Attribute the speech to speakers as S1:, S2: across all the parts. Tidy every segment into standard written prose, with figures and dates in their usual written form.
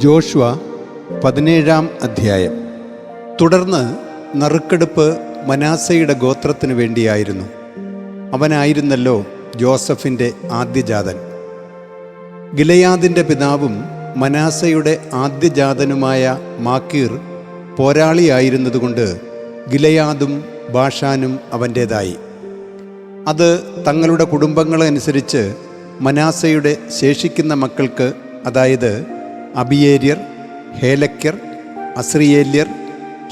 S1: Joshua 17-ാം അധ്യായം. തുടർന്ന് നറുക്കെടുപ്പ് മനാസയുടെ ഗോത്രത്തിനു വേണ്ടിയായിരുന്നു. അവനായിരുന്നല്ലോ ജോസഫിൻ്റെ ആദ്യജാതൻ. ഗിലെയാദിൻ്റെ പിതാവും മനാസയുടെ ആദ്യജാതനുമായ മാക്കീർ പോരാളിയായിരുന്നതുകൊണ്ട് ഗിലെയാദും ബാഷാനും അവൻ്റേതായി. അത് തങ്ങളുടെ കുടുംബങ്ങളനുസരിച്ച് മനാസയുടെ ശേഷിക്കുന്ന മക്കൾക്ക്, അതായത് അബിയേര്യർ, ഹേലക്യർ, അസ്രിയേല്യർ,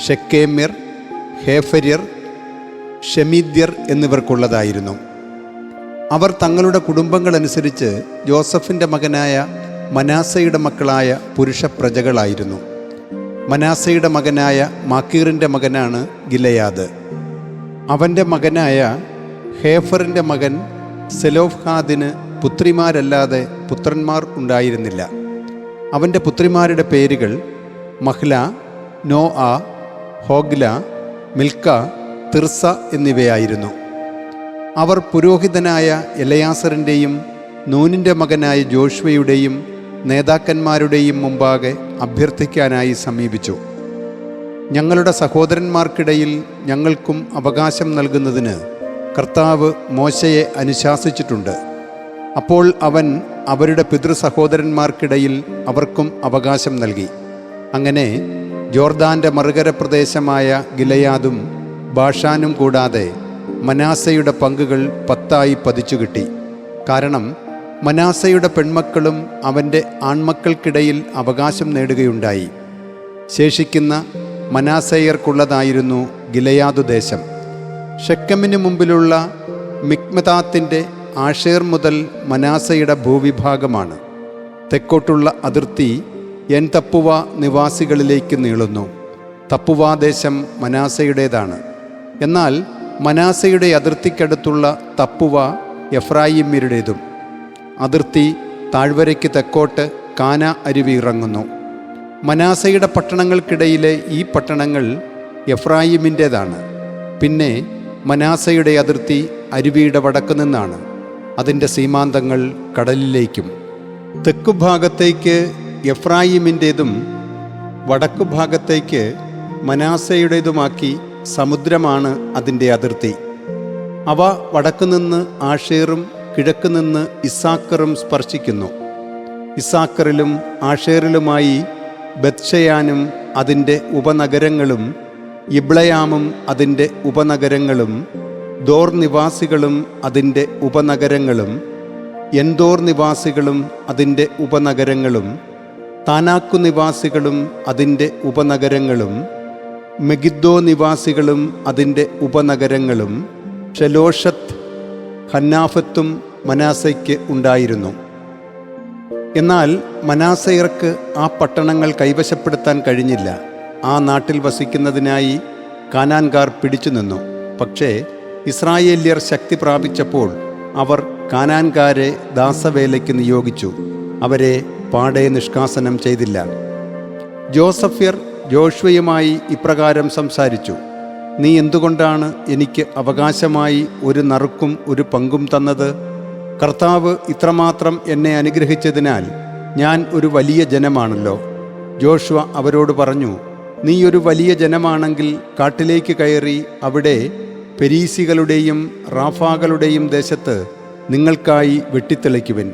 S1: ഷെക്കേമ്യർ, ഹേഫര്യർ, ഷെമീദ്യർ എന്നിവർക്കുള്ളതായിരുന്നു. അവർ തങ്ങളുടെ കുടുംബങ്ങളനുസരിച്ച് ജോസഫിൻ്റെ മകനായ മനാസയുടെ മക്കളായ പുരുഷ പ്രജകളായിരുന്നു. മനാസയുടെ മകനായ മാക്കീറിൻ്റെ മകനാണ് ഗിലെയാദ്. അവൻ്റെ മകനായ ഹേഫറിൻ്റെ മകൻ സെലോഫ്ഹാദിന് പുത്രിമാരല്ലാതെ പുത്രന്മാർ ഉണ്ടായിരുന്നില്ല. അവൻ്റെ പുത്രിമാരുടെ പേരുകൾ മഹ്ല, നോഅ, ഹോഗ്ല, മിൽക്ക, തിർസ എന്നിവയായിരുന്നു. അവർ പുരോഹിതനായ എലയാസറിൻ്റെയും നൂനിൻ്റെ മകനായ ജോഷുവയുടെയും നേതാക്കന്മാരുടെയും മുമ്പാകെ അഭ്യർത്ഥിക്കാനായി സമീപിച്ചു. ഞങ്ങളുടെ സഹോദരന്മാർക്കിടയിൽ ഞങ്ങൾക്കും അവകാശം നൽകുന്നതിന് കർത്താവ് മോശയെ അനുശാസിച്ചിട്ടുണ്ട്. അപ്പോൾ അവൻ അവരുടെ പിതൃസഹോദരന്മാർക്കിടയിൽ അവർക്കും അവകാശം നൽകി. അങ്ങനെ ജോർദാൻ്റെ മറുകര പ്രദേശമായ ഗിലെയാദും ബാഷാനും കൂടാതെ മനാസയുടെ പങ്കുകൾ 10 പതിച്ചു കിട്ടി. കാരണം മനാസയുടെ പെൺമക്കളും അവൻ്റെ ആൺമക്കൾക്കിടയിൽ അവകാശം നേടുകയുണ്ടായി. ശേഷിക്കുന്ന മനാസയർക്കുള്ളതായിരുന്നു ഗിലെയാദു ദേശം. ഷെക്കമിന് മുമ്പിലുള്ള മിക്മെതാത്തിൻ്റെ ആഷേർ മുതൽ മനാസയുടെ ഭൂവിഭാഗമാണ്. തെക്കോട്ടുള്ള അതിർത്തി എൻ തപ്പുവ നിവാസികളിലേക്ക് നീളുന്നു. തപ്പുവ ദേശം മനാസയുടേതാണ്. എന്നാൽ മനാസയുടെ അതിർത്തിക്കടുത്തുള്ള തപ്പുവ എഫ്രായിമ്യരുടേതും. അതിർത്തി താഴ്വരയ്ക്ക് തെക്കോട്ട് കാന അരുവി ഇറങ്ങുന്നു. മനാസയുടെ പട്ടണങ്ങൾക്കിടയിലെ ഈ പട്ടണങ്ങൾ എഫ്രായിമിൻ്റേതാണ്. പിന്നെ മനാസയുടെ അതിർത്തി അരുവിയുടെ വടക്കു നിന്നാണ്. അതിൻ്റെ സീമാന്തങ്ങൾ കടലിലേക്കും. തെക്കുഭാഗത്തേക്ക് എഫ്രായിമിൻ്റേതും വടക്കുഭാഗത്തേക്ക് മനാസയുടേതുമാക്കി സമുദ്രമാണ് അതിൻ്റെ അതിർത്തി. അവ വടക്കുനിന്ന് ആഷേറും കിഴക്കുനിന്ന് ഇസ്സാക്കറും സ്പർശിക്കുന്നു. ഇസ്സാക്കറിലും ആഷേറിലുമായി ബത്ത്ശയാനും അതിൻ്റെ ഉപനഗരങ്ങളും, ഇബ്ളയാമും അതിൻ്റെ ഉപനഗരങ്ങളും, ദോർ നിവാസികളും അതിൻ്റെ ഉപനഗരങ്ങളും, എൻദോർ നിവാസികളും അതിൻ്റെ ഉപനഗരങ്ങളും, താനാക്കു നിവാസികളും അതിൻ്റെ ഉപനഗരങ്ങളും, മെഗിദ്ദോ നിവാസികളും അതിൻ്റെ ഉപനഗരങ്ങളും, ഷെലോഷത്ത്, ഹന്നാഫത്തും മനാസയ്ക്ക് ഉണ്ടായിരുന്നു. എന്നാൽ മനാസയർക്ക് ആ പട്ടണങ്ങൾ കൈവശപ്പെടുത്താൻ കഴിഞ്ഞില്ല. ആ നാട്ടിൽ വസിക്കുന്നതിനായി കാനാൻകാർ പിടിച്ചു നിന്നു. പക്ഷേ ഇസ്രായേല്യർ ശക്തി പ്രാപിച്ചപ്പോൾ അവർ കാനാൻകാരെ ദാസവേലയ്ക്ക് നിയോഗിച്ചു. അവരെ പാടെ നിഷ്കാസനം ചെയ്തില്ല. ജോസഫ്യർ ജോഷുവയുമായി ഇപ്രകാരം സംസാരിച്ചു: നീ എന്തുകൊണ്ടാണ് എനിക്ക് അവകാശമായി ഒരു നറുക്കും ഒരു പങ്കും തന്നത്? കർത്താവ് ഇത്രമാത്രം എന്നെ അനുഗ്രഹിച്ചതിനാൽ ഞാൻ ഒരു വലിയ ജനമാണല്ലോ. ജോഷുവ അവരോട് പറഞ്ഞു: നീ ഒരു വലിയ ജനമാണെങ്കിൽ കാട്ടിലേക്ക് കയറി അവിടെ പെരീസികളുടെയും റാഫാകളുടെയും ദേശത്ത് നിങ്ങൾക്കായി വെട്ടിത്തെളിക്കുവിൻ.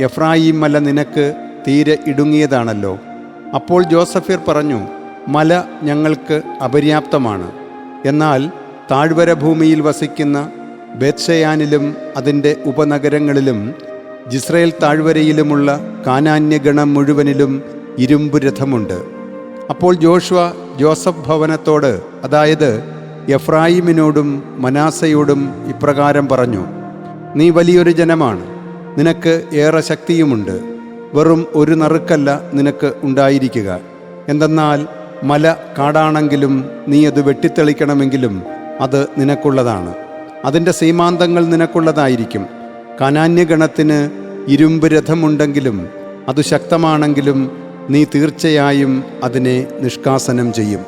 S1: എഫ്രായിം മല നിനക്ക് തീരെ ഇടുങ്ങിയതാണല്ലോ. അപ്പോൾ ജോസഫ്യർ പറഞ്ഞു: മല ഞങ്ങൾക്ക് അപര്യാപ്തമാണ്. എന്നാൽ താഴ്വര ഭൂമിയിൽ വസിക്കുന്ന ബേത്ത്ശയാനിലും അതിൻ്റെ ഉപനഗരങ്ങളിലും ജിസ്രയേൽ താഴ്വരയിലുമുള്ള കാനാന്യഗണം മുഴുവനിലും ഇരുമ്പു രഥമുണ്ട്. അപ്പോൾ ജോഷുവ ജോസഫ് ഭവനത്തോട്, അതായത് എഫ്രായിമിനോടും മനാസയോടും ഇപ്രകാരം പറഞ്ഞു: നീ വലിയൊരു ജനമാണ്, നിനക്ക് ഏറെ ശക്തിയുമുണ്ട്. വെറും ഒരു നറുക്കല്ല നിനക്ക് ഉണ്ടായിരിക്കുക. എന്തെന്നാൽ മല കാടാണെങ്കിലും നീ അത് വെട്ടിത്തെളിക്കണമെങ്കിലും അത് നിനക്കുള്ളതാണ്. അതിൻ്റെ സീമാന്തങ്ങൾ നിനക്കുള്ളതായിരിക്കും. കാനാന്യഗണത്തിന് ഇരുമ്പ് രഥമുണ്ടെങ്കിലും അത് ശക്തമാണെങ്കിലും നീ തീർച്ചയായും അതിനെ നിഷ്കാസനം ചെയ്യും.